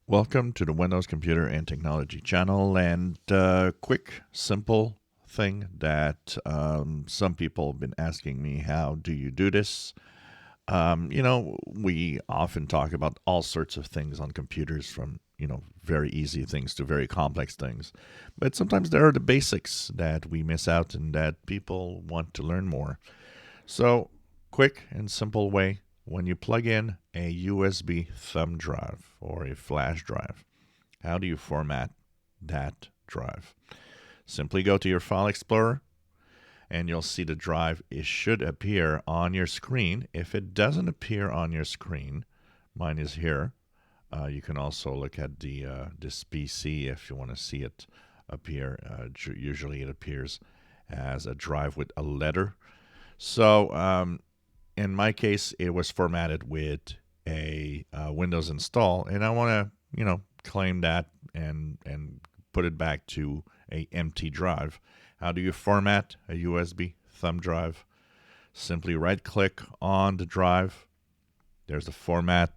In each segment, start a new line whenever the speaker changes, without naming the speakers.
Welcome to the Windows Computer and Technology channel, and quick, simple thing that some people have been asking me, how do you do this? We often talk about all sorts of things on computers, from very easy things to very complex things, but sometimes there are the basics that we miss out and that people want to learn more. So, quick and simple way: when you plug in a USB thumb drive or a flash drive, how do you format that drive? Simply go to your File Explorer and you'll see the drive. It should appear on your screen. If it doesn't appear on your screen, mine is here. You can also look at this PC if you want to see it appear. Usually it appears as a drive with a letter. So in my case, it was formatted with a Windows install, and I want to, claim that and put it back to a empty drive. How do you format a USB thumb drive? Simply right-click on the drive. There's the format.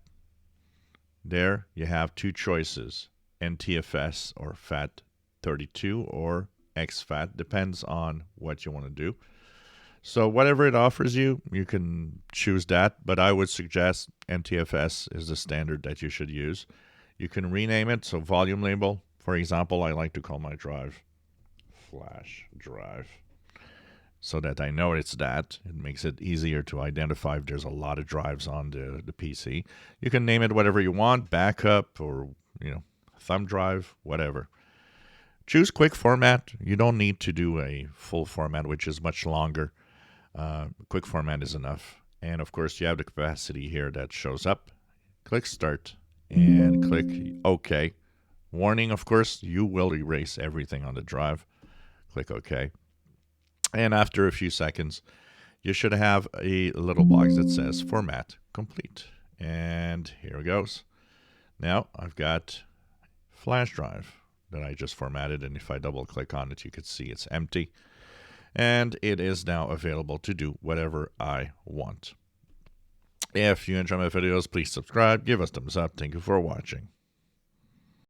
There you have two choices: NTFS or FAT32 or exFAT. Depends on what you want to do. So whatever it offers you, you can choose that, but I would suggest NTFS is the standard that you should use. You can rename it, so volume label. For example, I like to call my drive flash drive so that I know it's that. It makes it easier to identify if there's a lot of drives on the PC. You can name it whatever you want, backup or, thumb drive, whatever. Choose quick format. You don't need to do a full format, which is much longer. Quick format is enough. And of course, you have the capacity here that shows up. Click Start and click OK. Warning, of course, you will erase everything on the drive. Click OK. And after a few seconds, you should have a little box that says Format Complete. And here it goes. Now I've got flash drive that I just formatted, and if I double click on it, you can see it's empty. And it is now available to do whatever I want. If you enjoy my videos, please subscribe, give us a thumbs up. Thank you for watching.